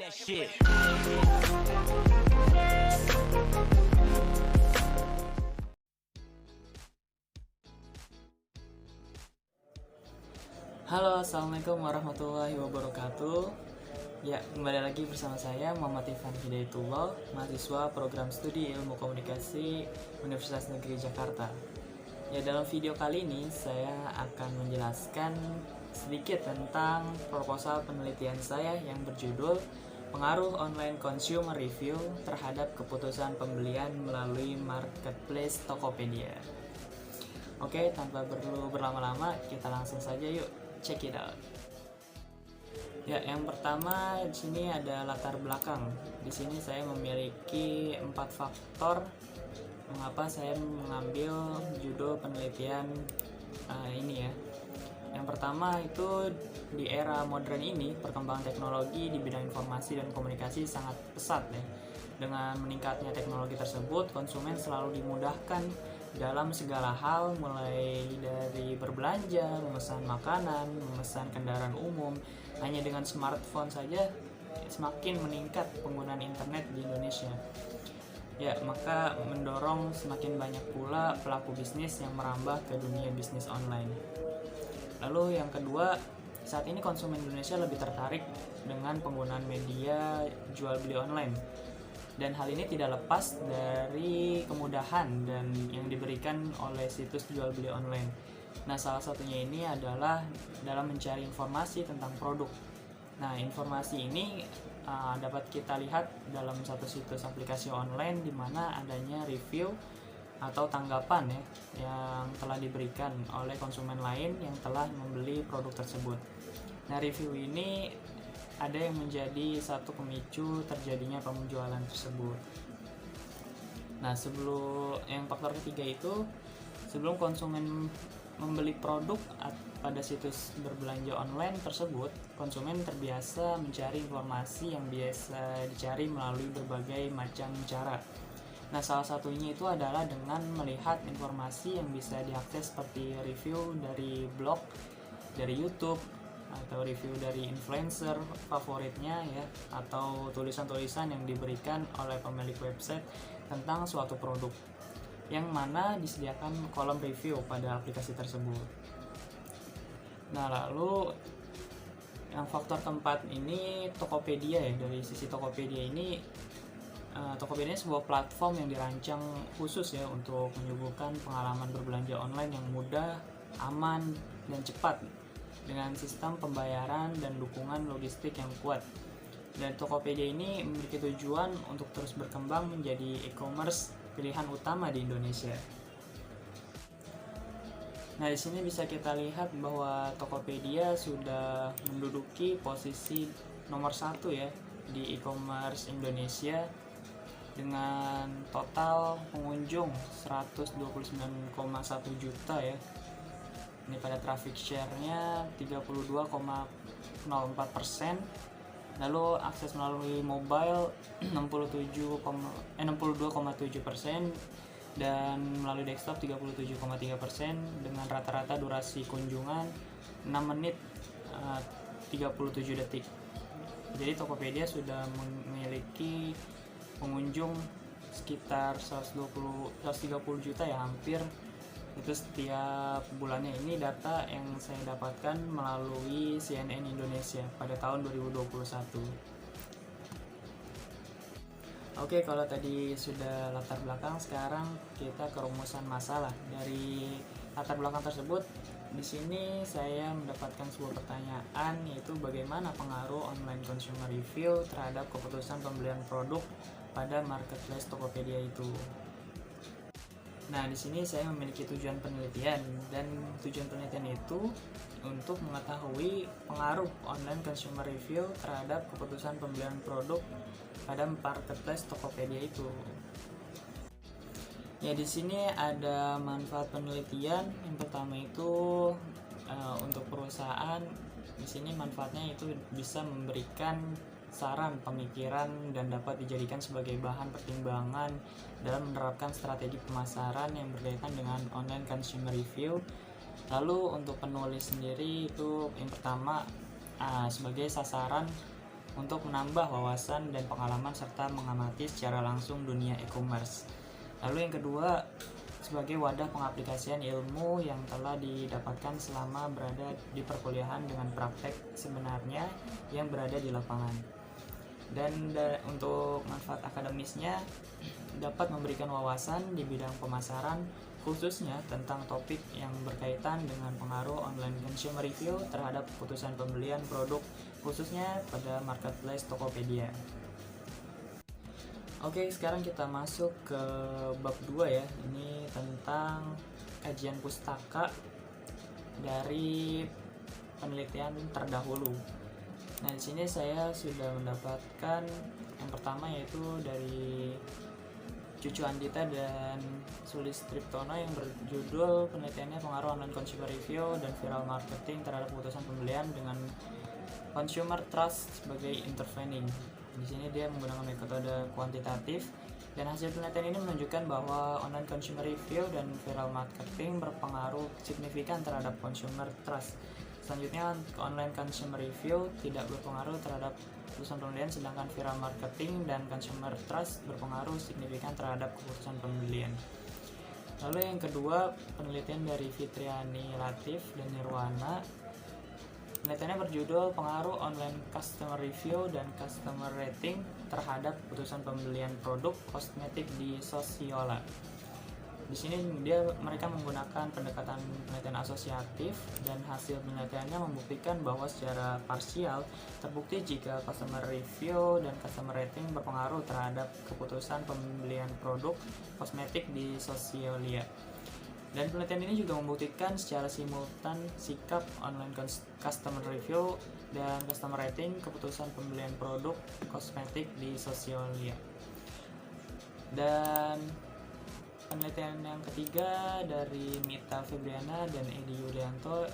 Halo, assalamualaikum warahmatullahi wabarakatuh. Ya, kembali lagi bersama saya Muhammad Irfan Hidayatullah, mahasiswa program studi ilmu komunikasi Universitas Negeri Jakarta. Ya, dalam video kali ini saya akan menjelaskan sedikit tentang proposal penelitian saya yang berjudul Pengaruh Online Consumer Review terhadap keputusan pembelian melalui marketplace Tokopedia. Oke, tanpa perlu berlama-lama, kita langsung saja yuk check it out. Ya, yang pertama di sini ada latar belakang. Di sini saya memiliki 4 faktor mengapa saya mengambil judul penelitian ini ya. Yang pertama itu di era modern ini perkembangan teknologi di bidang informasi dan komunikasi sangat pesat ya. Dengan meningkatnya teknologi tersebut, konsumen selalu dimudahkan dalam segala hal, mulai dari berbelanja, memesan makanan, memesan kendaraan umum. Hanya dengan smartphone saja semakin meningkat penggunaan internet di Indonesia. Ya, maka mendorong semakin banyak pula pelaku bisnis yang merambah ke dunia bisnis online. Lalu yang kedua, saat ini konsumen Indonesia lebih tertarik dengan penggunaan media jual beli online. Dan hal ini tidak lepas dari kemudahan dan yang diberikan oleh situs jual beli online. Nah, salah satunya ini adalah dalam mencari informasi tentang produk. Nah, informasi ini dapat kita lihat dalam satu situs aplikasi online di mana adanya review atau tanggapan ya yang telah diberikan oleh konsumen lain yang telah membeli produk tersebut. Nah, review ini ada yang menjadi satu pemicu terjadinya penjualan tersebut. Nah, sebelum yang faktor ketiga itu, sebelum konsumen membeli produk pada situs berbelanja online tersebut, konsumen terbiasa mencari informasi yang biasa dicari melalui berbagai macam cara. Nah, salah satunya itu adalah dengan melihat informasi yang bisa diakses seperti review dari blog, dari YouTube, atau review dari influencer favoritnya ya, atau tulisan-tulisan yang diberikan oleh pemilik website tentang suatu produk yang mana disediakan kolom review pada aplikasi tersebut. Nah, lalu yang faktor keempat ini Tokopedia ya. Dari sisi Tokopedia ini, Tokopedia sebuah platform yang dirancang khusus ya untuk menyuguhkan pengalaman berbelanja online yang mudah, aman, dan cepat dengan sistem pembayaran dan dukungan logistik yang kuat. Dan Tokopedia ini memiliki tujuan untuk terus berkembang menjadi e-commerce pilihan utama di Indonesia. Nah, di sini bisa kita lihat bahwa Tokopedia sudah menduduki posisi nomor 1 ya di e-commerce Indonesia dengan total pengunjung 129,1 juta ya. Ini pada traffic share-nya 32,04%. Lalu akses melalui mobile 62,7% dan melalui desktop 37,3% dengan rata-rata durasi kunjungan 6 menit 37 detik. Jadi Tokopedia sudah memiliki pengunjung sekitar 130 juta ya, hampir itu setiap bulannya. Ini data yang saya dapatkan melalui CNN Indonesia pada tahun 2021. Oke, kalau tadi sudah latar belakang, sekarang kita ke rumusan masalah. Dari latar belakang tersebut, di sini saya mendapatkan sebuah pertanyaan, yaitu bagaimana pengaruh online consumer review terhadap keputusan pembelian produk pada marketplace Tokopedia itu. Nah, di sini saya memiliki tujuan penelitian, dan tujuan penelitian itu untuk mengetahui pengaruh online consumer review terhadap keputusan pembelian produk pada marketplace Tokopedia itu. Ya, di sini ada manfaat penelitian. Yang pertama itu untuk perusahaan, di sini manfaatnya itu bisa memberikan saran, pemikiran, dan dapat dijadikan sebagai bahan pertimbangan dalam menerapkan strategi pemasaran yang berkaitan dengan online consumer review. Lalu untuk penulis sendiri itu yang pertama sebagai sasaran untuk menambah wawasan dan pengalaman serta mengamati secara langsung dunia e-commerce. Lalu yang kedua, sebagai wadah pengaplikasian ilmu yang telah didapatkan selama berada di perkuliahan dengan praktek sebenarnya yang berada di lapangan. Dan untuk manfaat akademisnya dapat memberikan wawasan di bidang pemasaran, khususnya tentang topik yang berkaitan dengan pengaruh online consumer review terhadap keputusan pembelian produk, khususnya pada marketplace Tokopedia. Oke, sekarang kita masuk ke bab 2 ya. Ini tentang kajian pustaka dari penelitian terdahulu. Nah, di sini saya sudah mendapatkan yang pertama, yaitu dari Cucu Andita dan Sulis Triptono yang berjudul penelitiannya pengaruh online consumer review dan viral marketing terhadap keputusan pembelian dengan consumer trust sebagai intervening. Di sini dia menggunakan metode kuantitatif dan hasil penelitian ini menunjukkan bahwa online consumer review dan viral marketing berpengaruh signifikan terhadap consumer trust. Selanjutnya, online consumer review tidak berpengaruh terhadap keputusan pembelian, sedangkan viral marketing dan consumer trust berpengaruh signifikan terhadap keputusan pembelian. Lalu yang kedua, penelitian dari Fitriani Latif dan Nirwana. Penelitiannya berjudul pengaruh online customer review dan customer rating terhadap keputusan pembelian produk kosmetik di Sosiola. Di sini mereka menggunakan pendekatan penelitian asosiatif dan hasil penelitiannya membuktikan bahwa secara parsial terbukti jika customer review dan customer rating berpengaruh terhadap keputusan pembelian produk kosmetik di Sosiolia. Dan penelitian ini juga membuktikan secara simultan sikap online customer review dan customer rating keputusan pembelian produk kosmetik di Sosiolia. Dan penelitian yang ketiga dari Mita Febriana dan Edi Yulianto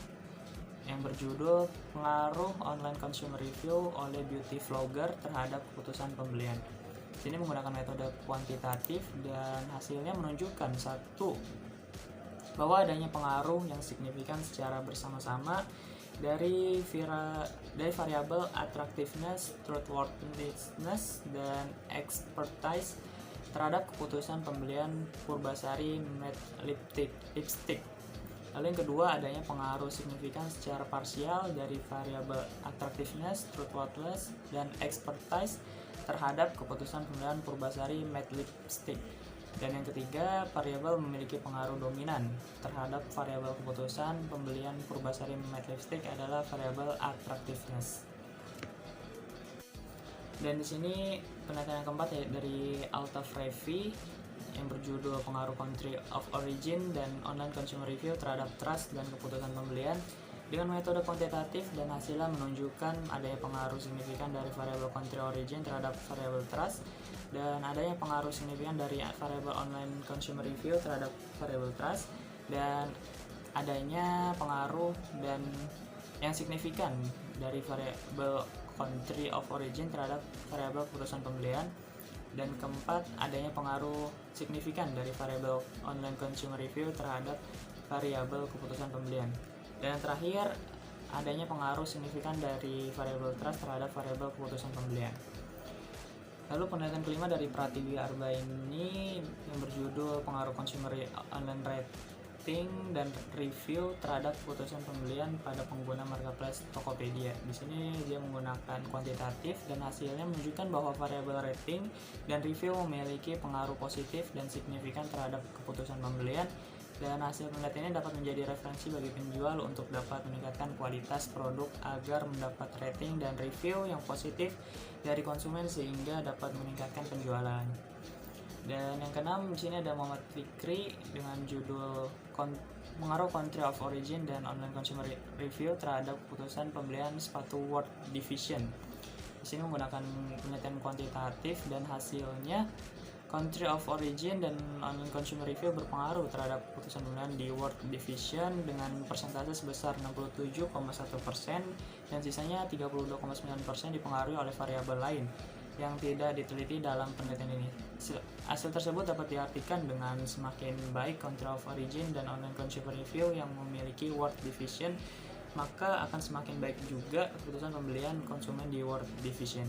yang berjudul pengaruh online consumer review oleh beauty vlogger terhadap keputusan pembelian. Sini menggunakan metode kuantitatif dan hasilnya menunjukkan satu, bahwa adanya pengaruh yang signifikan secara bersama-sama dari variabel attractiveness, trustworthiness, dan expertise terhadap keputusan pembelian Purbasari Matte Lipstick. Lalu yang kedua, adanya pengaruh signifikan secara parsial dari variabel attractiveness, truthworthiness, dan expertise terhadap keputusan pembelian Purbasari Matte Lipstick. Dan yang ketiga, variabel memiliki pengaruh dominan terhadap variabel keputusan pembelian Purbasari Matte Lipstick adalah variabel attractiveness. Dan di sini penelitian yang keempat ya, dari Altaf Revi yang berjudul pengaruh country of origin dan online consumer review terhadap trust dan keputusan pembelian dengan metode kuantitatif, dan hasilnya menunjukkan adanya pengaruh signifikan dari variabel country origin terhadap variabel trust, dan adanya pengaruh signifikan dari variabel online consumer review terhadap variabel trust, dan adanya pengaruh dan yang signifikan dari variabel country of origin terhadap variabel keputusan pembelian. Dan keempat, adanya pengaruh signifikan dari variabel online consumer review terhadap variabel keputusan pembelian. Dan yang terakhir, adanya pengaruh signifikan dari variabel trust terhadap variabel keputusan pembelian. Lalu penelitian kelima dari Pratiwi Arbaini yang berjudul pengaruh consumer online rating dan review terhadap keputusan pembelian pada pengguna marketplace Tokopedia. Di sini dia menggunakan kuantitatif dan hasilnya menunjukkan bahwa variabel rating dan review memiliki pengaruh positif dan signifikan terhadap keputusan pembelian, dan hasil penelitiannya dapat menjadi referensi bagi penjual untuk dapat meningkatkan kualitas produk agar mendapat rating dan review yang positif dari konsumen sehingga dapat meningkatkan penjualan. Dan yang keenam, di sini ada Muhammad Fikri dengan judul pengaruh country of origin dan online consumer review terhadap keputusan pembelian sepatu World Division. Di sini menggunakan penelitian kuantitatif dan hasilnya country of origin dan online consumer review berpengaruh terhadap keputusan pembelian di World Division dengan persentase sebesar 67,1% dan sisanya 32,9% dipengaruhi oleh variabel lain yang tidak diteliti dalam penelitian ini. Hasil tersebut dapat diartikan dengan semakin baik country of origin dan online consumer review yang memiliki World Division maka akan semakin baik juga keputusan pembelian konsumen di World Division.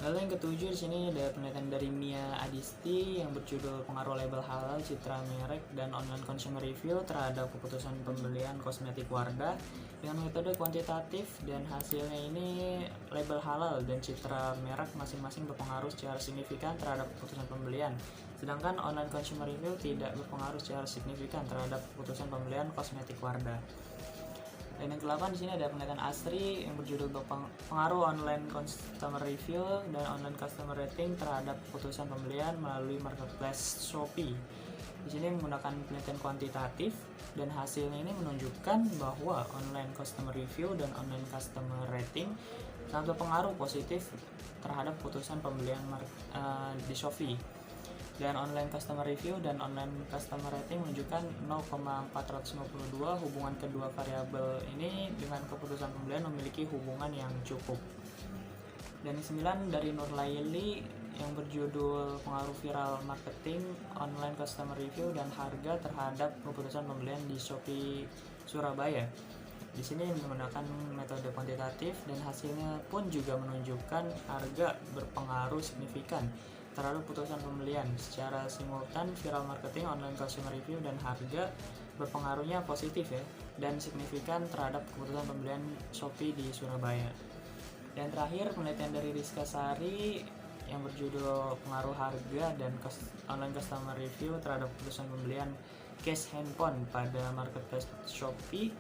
Lalu yang ketujuh di sini ada penelitian dari Mia Adisti yang berjudul Pengaruh Label Halal, Citra Merek, dan Online Consumer Review terhadap keputusan pembelian kosmetik Wardah dengan metode kuantitatif, dan hasilnya ini label halal dan citra merek masing-masing berpengaruh secara signifikan terhadap keputusan pembelian, sedangkan Online Consumer Review tidak berpengaruh secara signifikan terhadap keputusan pembelian kosmetik Wardah. Dan yang ke-8 di sini ada penelitian ASRI yang berjudul Pengaruh Online Customer Review dan Online Customer Rating terhadap keputusan pembelian melalui marketplace Shopee. Di sini menggunakan penelitian kuantitatif, dan hasilnya ini menunjukkan bahwa Online Customer Review dan Online Customer Rating sangat berpengaruh positif terhadap keputusan pembelian di Shopee. Dan Online Customer Review dan Online Customer Rating menunjukkan 0,452. Hubungan kedua variabel ini dengan keputusan pembelian memiliki hubungan yang cukup. Dan yang 9 dari Nur Laili yang berjudul Pengaruh Viral Marketing, Online Customer Review, dan Harga terhadap keputusan pembelian di Shopee Surabaya. Di sini menggunakan metode kuantitatif, dan hasilnya pun juga menunjukkan harga berpengaruh signifikan terhadap keputusan pembelian. Secara simultan, viral marketing, online consumer review, dan harga berpengaruhnya positif ya, dan signifikan terhadap keputusan pembelian Shopee di Surabaya. Dan terakhir, penelitian dari Rizka Sari yang berjudul Pengaruh Harga dan Online Customer Review terhadap keputusan pembelian case handphone pada marketplace Shopee.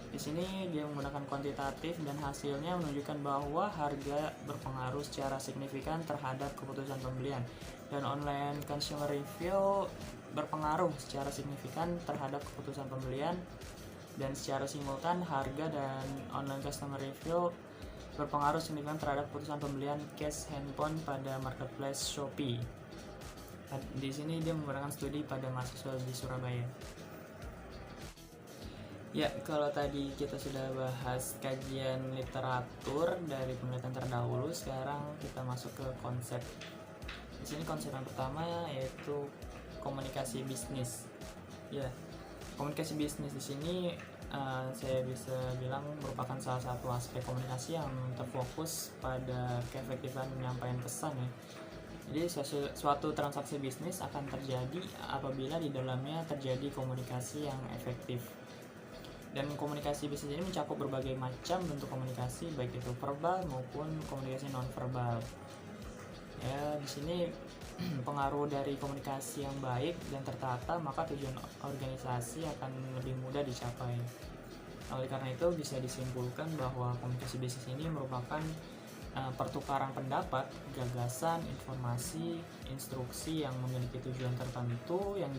Di sini dia menggunakan kuantitatif, dan hasilnya menunjukkan bahwa harga berpengaruh secara signifikan terhadap keputusan pembelian, dan Online Consumer Review berpengaruh secara signifikan terhadap keputusan pembelian, dan secara simultan harga dan Online Customer Review berpengaruh signifikan terhadap keputusan pembelian case handphone pada marketplace Shopee. Di sini dia menggunakan studi pada mahasiswa di Surabaya. Ya, kalau tadi kita sudah bahas kajian literatur dari penelitian terdahulu, sekarang kita masuk ke konsep. Di sini konsep yang pertama yaitu komunikasi bisnis. Ya, komunikasi bisnis di sini saya bisa bilang merupakan salah satu aspek komunikasi yang terfokus pada keefektifan penyampaian pesan ya. Jadi suatu transaksi bisnis akan terjadi apabila di dalamnya terjadi komunikasi yang efektif. Dan komunikasi bisnis ini mencakup berbagai macam bentuk komunikasi, baik itu verbal maupun komunikasi non verbal. Ya, di sini pengaruh dari komunikasi yang baik dan tertata, maka tujuan organisasi akan lebih mudah dicapai. Oleh karena itu, bisa disimpulkan bahwa komunikasi bisnis ini merupakan pertukaran pendapat, gagasan, informasi, instruksi yang memiliki tujuan tertentu yang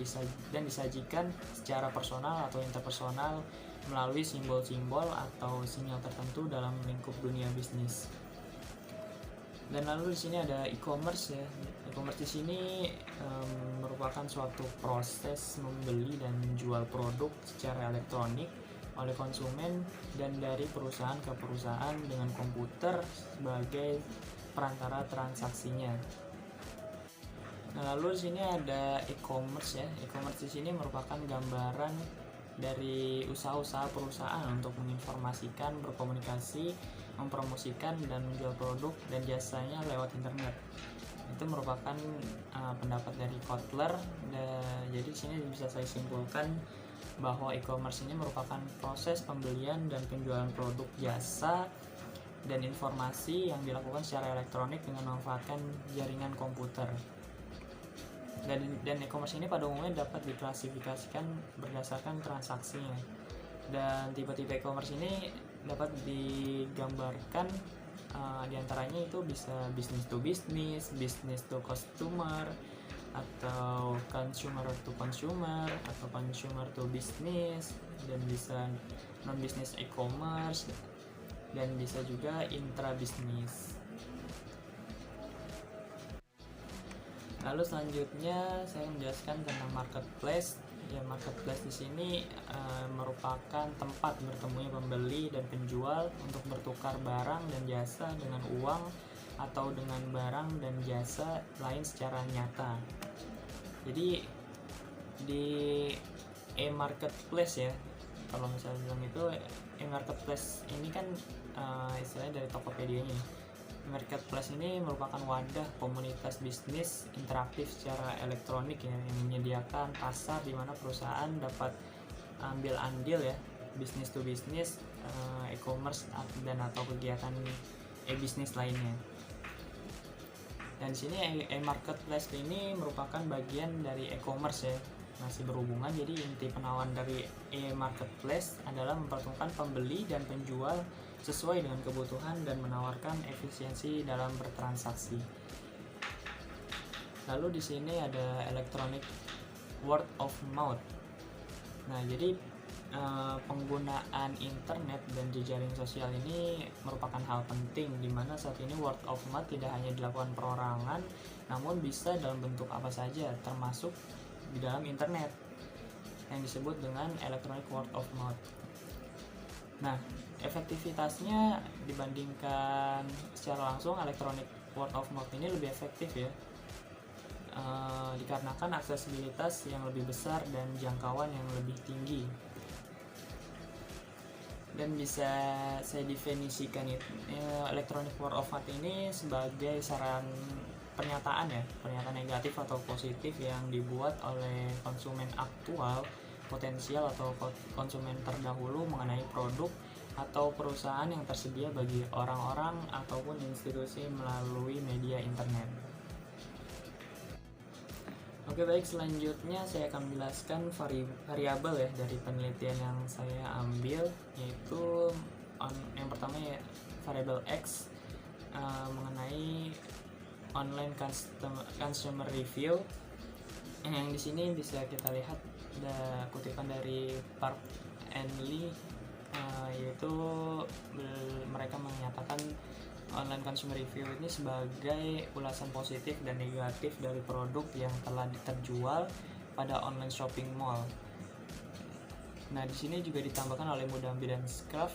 disajikan secara personal atau interpersonal melalui simbol-simbol atau sinyal tertentu dalam lingkup dunia bisnis. Dan lalu di sini ada e-commerce ya. E-commerce di sini merupakan suatu proses membeli dan menjual produk secara elektronik oleh konsumen dan dari perusahaan ke perusahaan dengan komputer sebagai perantara transaksinya. Nah, lalu di sini ada e-commerce ya. E-commerce di sini merupakan gambaran dari usaha-usaha perusahaan untuk menginformasikan, berkomunikasi, mempromosikan, dan menjual produk dan jasanya lewat internet. Itu merupakan pendapat dari Kotler. Jadi di sini bisa saya simpulkan bahwa e-commerce ini merupakan proses pembelian dan penjualan produk, jasa, dan informasi yang dilakukan secara elektronik dengan memanfaatkan jaringan komputer. Dan e-commerce ini pada umumnya dapat diklasifikasikan berdasarkan transaksinya. Dan tipe-tipe e-commerce ini dapat digambarkan diantaranya itu bisa business to business, business to customer, atau consumer to consumer, atau consumer to business, dan bisa non business e-commerce, dan bisa juga intra business. Lalu selanjutnya saya menjelaskan tentang marketplace. Ya, marketplace di sini merupakan tempat bertemunya pembeli dan penjual untuk bertukar barang dan jasa dengan uang atau dengan barang dan jasa lain secara nyata. Jadi di e-marketplace ya, kalau misalnya bilang itu e-marketplace ini kan istilahnya dari Tokopedia-nya. Marketplace ini merupakan wadah komunitas bisnis interaktif secara elektronik ya, yang menyediakan pasar di mana perusahaan dapat ambil andil ya, bisnis to bisnis, e-commerce dan atau kegiatan e-bisnis lainnya. Dan di sini e-marketplace ini merupakan bagian dari e-commerce ya, masih berhubungan. Jadi inti penawaran dari e-marketplace adalah mempertemukan pembeli dan penjual sesuai dengan kebutuhan dan menawarkan efisiensi dalam bertransaksi. Lalu di sini ada electronic word of mouth. Nah, jadi penggunaan internet dan jejaring sosial ini merupakan hal penting, di mana saat ini word of mouth tidak hanya dilakukan perorangan, namun bisa dalam bentuk apa saja, termasuk di dalam internet yang disebut dengan electronic word of mouth. Nah, efektivitasnya dibandingkan secara langsung, electronic word of mouth ini lebih efektif ya, dikarenakan aksesibilitas yang lebih besar dan jangkauan yang lebih tinggi. Dan bisa saya definisikan electronic word of mouth ini sebagai saran pernyataan negatif atau positif yang dibuat oleh konsumen aktual, potensial atau konsumen terdahulu mengenai produk atau perusahaan yang tersedia bagi orang-orang ataupun institusi melalui media internet. Oke, baik, selanjutnya saya akan menjelaskan variabel ya dari penelitian yang saya ambil, yaitu yang pertama ya variabel X, mengenai online consumer review. Yang di sini bisa kita lihat ada kutipan dari Park and Lee, yaitu mereka menyatakan online consumer review ini sebagai ulasan positif dan negatif dari produk yang telah terjual pada online shopping mall. Nah, di sini juga ditambahkan oleh Mudambi dan Scruff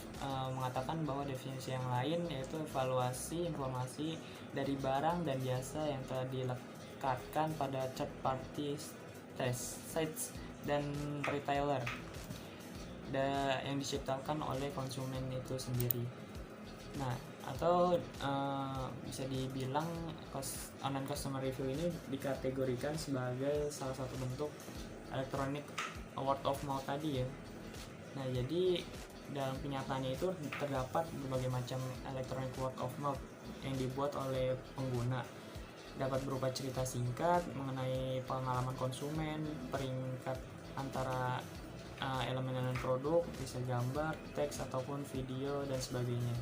mengatakan bahwa definisi yang lain yaitu evaluasi informasi dari barang dan jasa yang telah dilekatkan pada third party sites dan retailer yang diciptakan oleh konsumen itu sendiri. Nah, atau bisa dibilang online customer review ini dikategorikan sebagai salah satu bentuk electronic word of mouth tadi ya. Nah, jadi dalam kenyataannya itu terdapat berbagai macam electronic word of mouth yang dibuat oleh pengguna. Dapat berupa cerita singkat mengenai pengalaman konsumen, peringkat antara elemen-elemen produk, bisa gambar, teks ataupun video dan sebagainya.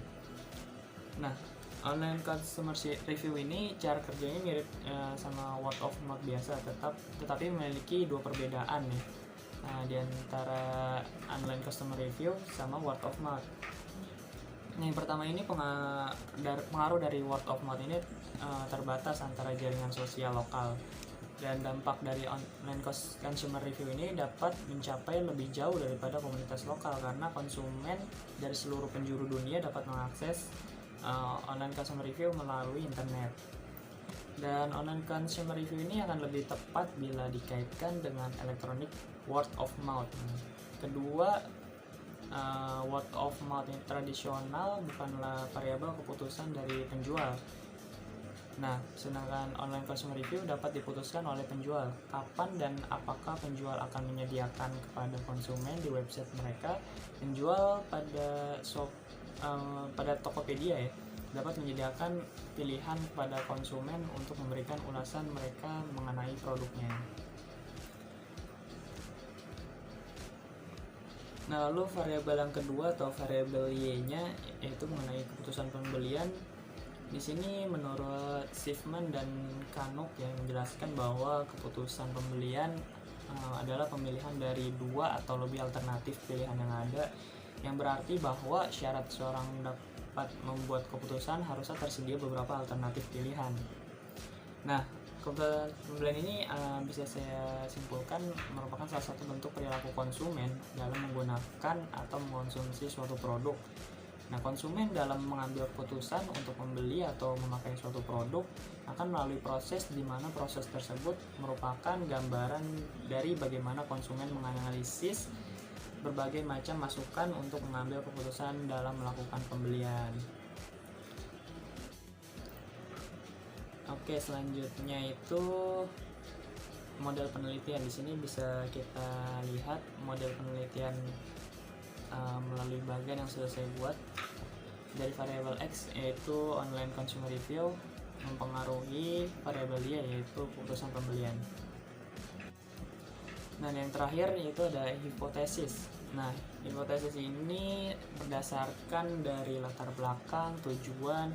Nah, online customer review ini cara kerjanya mirip sama word of mouth biasa, tetapi memiliki dua perbedaan nih di antara online customer review sama word of mouth. Nah, yang pertama ini pengaruh dari word of mouth ini terbatas antara jaringan sosial lokal, dan dampak dari online consumer review ini dapat mencapai lebih jauh daripada komunitas lokal karena konsumen dari seluruh penjuru dunia dapat mengakses online consumer review melalui internet. Dan online consumer review ini akan lebih tepat bila dikaitkan dengan electronic word of mouth. Kedua, word of mouth yang tradisional bukanlah variabel keputusan dari penjual. Nah, sedangkan online consumer review dapat diputuskan oleh penjual kapan dan apakah penjual akan menyediakan kepada konsumen di website mereka. Penjual pada Tokopedia ya dapat menyediakan pilihan kepada konsumen untuk memberikan ulasan mereka mengenai produknya. Nah, lalu variabel yang kedua atau variabel Y-nya yaitu mengenai keputusan pembelian. Di sini menurut Schiffman dan Kanuk yang menjelaskan bahwa keputusan pembelian adalah pemilihan dari dua atau lebih alternatif pilihan yang ada, yang berarti bahwa syarat seorang dapat membuat keputusan harusnya tersedia beberapa alternatif pilihan. Nah, keputusan pembelian ini bisa saya simpulkan merupakan salah satu bentuk perilaku konsumen dalam menggunakan atau mengkonsumsi suatu produk. Nah, konsumen dalam mengambil keputusan untuk membeli atau memakai suatu produk akan melalui proses di mana proses tersebut merupakan gambaran dari bagaimana konsumen menganalisis berbagai macam masukan untuk mengambil keputusan dalam melakukan pembelian. Oke, selanjutnya itu model penelitian. Di sini bisa kita lihat model penelitian melalui bagian yang sudah saya buat. Dari variabel X yaitu online consumer review mempengaruhi variabel Y yaitu keputusan pembelian. Nah, yang terakhir yaitu ada hipotesis. Nah, hipotesis ini berdasarkan dari latar belakang, tujuan,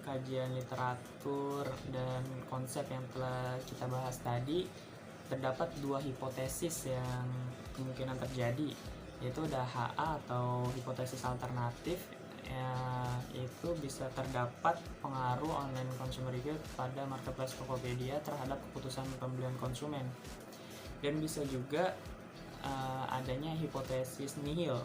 kajian literatur, dan konsep yang telah kita bahas tadi. Terdapat dua hipotesis yang kemungkinan terjadi, yaitu ada HA atau hipotesis alternatif, itu bisa terdapat pengaruh online consumer review pada marketplace Tokopedia terhadap keputusan pembelian konsumen, dan bisa juga adanya hipotesis nihil,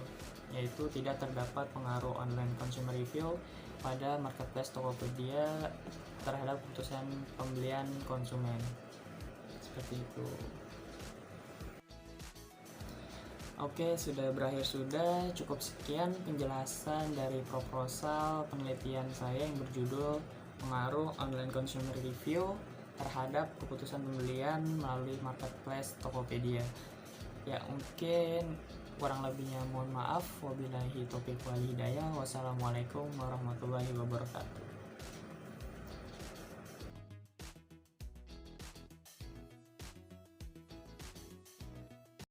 yaitu tidak terdapat pengaruh online consumer review pada marketplace Tokopedia terhadap keputusan pembelian konsumen. Seperti itu. Oke, sudah berakhir sudah. Cukup sekian penjelasan dari proposal penelitian saya yang berjudul Pengaruh Online Consumer Review terhadap keputusan pembelian melalui marketplace Tokopedia. Ya, mungkin kurang lebihnya mohon maaf. Wabillahi taufiq wal hidayah. Wassalamualaikum warahmatullahi wabarakatuh.